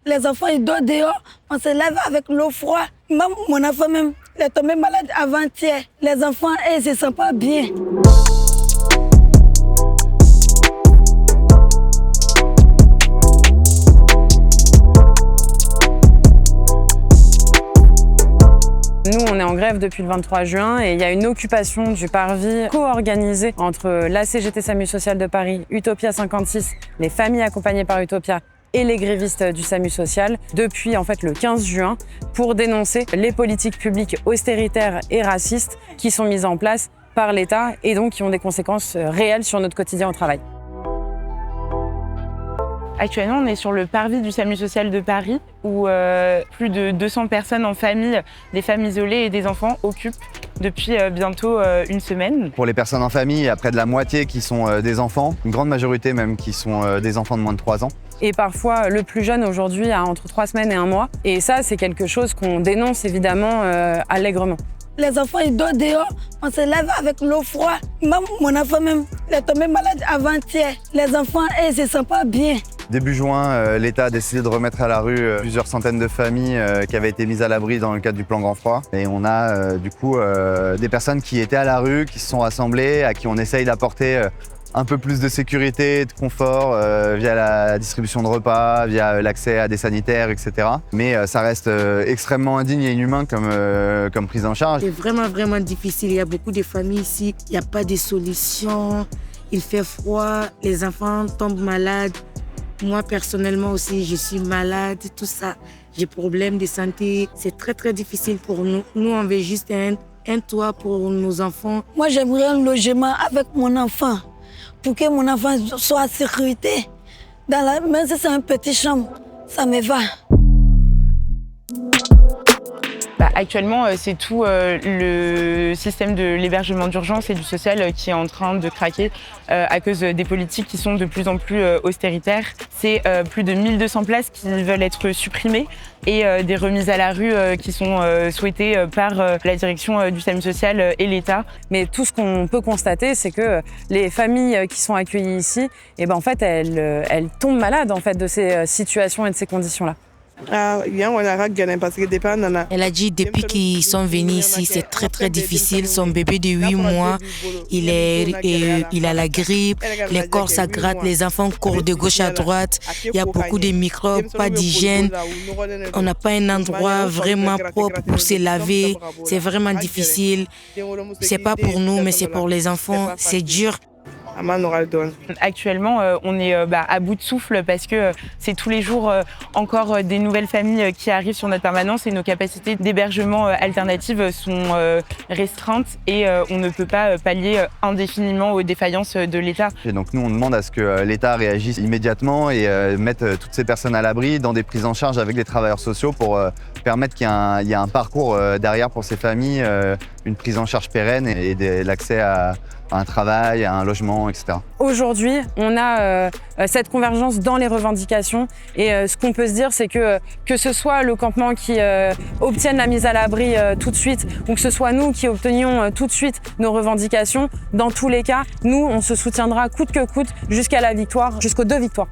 Les enfants, ils dorment dehors, on se lève avec l'eau froide. Même mon enfant même, il est tombé malade avant-hier. Les enfants, ils ne se sentent pas bien. Nous, on est en grève depuis le 23 juin et il y a une occupation du parvis co-organisée entre la CGT SAMU Social de Paris, Utopia 56, les familles accompagnées par Utopia et les grévistes du SAMU Social depuis en fait le 15 juin pour dénoncer les politiques publiques austéritaires et racistes qui sont mises en place par l'État et donc qui ont des conséquences réelles sur notre quotidien au travail. Actuellement, on est sur le parvis du SAMU Social de Paris où plus de 200 personnes en famille, des femmes isolées et des enfants occupent depuis bientôt une semaine. Pour les personnes en famille, il y a près de la moitié qui sont des enfants, une grande majorité même qui sont des enfants de moins de 3 ans. Et parfois, le plus jeune aujourd'hui a entre 3 semaines et 1 mois. Et ça, c'est quelque chose qu'on dénonce évidemment allègrement. Les enfants, ils dorment dehors, on se lève avec l'eau froide. Même mon enfant même, il est tombé malade avant-hier. Les enfants, ils ne se sentent pas bien. Début juin, l'État a décidé de remettre à la rue plusieurs centaines de familles qui avaient été mises à l'abri dans le cadre du plan Grand Froid. Et on a du coup des personnes qui étaient à la rue, qui se sont rassemblées, à qui on essaye d'apporter un peu plus de sécurité, de confort via la distribution de repas, via l'accès à des sanitaires, etc. Mais ça reste extrêmement indigne et inhumain comme prise en charge. C'est vraiment difficile. Il y a beaucoup de familles ici. Il n'y a pas de solution. Il fait froid. Les enfants tombent malades. Moi, personnellement aussi, je suis malade. Tout ça, j'ai des problèmes de santé. C'est très difficile pour nous. Nous, on veut juste un toit pour nos enfants. Moi, j'aimerais un logement avec mon enfant, pour que mon enfant soit en sécurité. Même si c'est un petit chambre, ça me va. Actuellement, c'est tout le système de l'hébergement d'urgence et du social qui est en train de craquer à cause des politiques qui sont de plus en plus austéritaires. C'est plus de 1200 places qui veulent être supprimées et des remises à la rue qui sont souhaitées par la direction du SAMU Social et l'État. Mais tout ce qu'on peut constater, c'est que les familles qui sont accueillies ici, en fait, elles tombent malades en fait, de ces situations et de ces conditions-là. Elle a dit depuis qu'ils sont venus ici, c'est très difficile. Son bébé de 8 mois, il a la grippe, les corps ça gratte, les enfants courent de gauche à droite. Il y a beaucoup de microbes, pas d'hygiène. On n'a pas un endroit vraiment propre pour se laver. C'est vraiment difficile. C'est pas pour nous, mais c'est pour les enfants. C'est dur. Actuellement, on est à bout de souffle parce que c'est tous les jours encore des nouvelles familles qui arrivent sur notre permanence et nos capacités d'hébergement alternatives sont restreintes et on ne peut pas pallier indéfiniment aux défaillances de l'État. Et donc nous, on demande à ce que l'État réagisse immédiatement et mette toutes ces personnes à l'abri dans des prises en charge avec des travailleurs sociaux pour permettre qu'il y ait un parcours derrière pour ces familles, une prise en charge pérenne et l'accès à un travail, à un logement, etc. Aujourd'hui, on a cette convergence dans les revendications et ce qu'on peut se dire, c'est que ce soit le campement qui obtienne la mise à l'abri tout de suite ou que ce soit nous qui obtenions tout de suite nos revendications, dans tous les cas, nous, on se soutiendra coûte que coûte jusqu'à la victoire, jusqu'aux 2 victoires.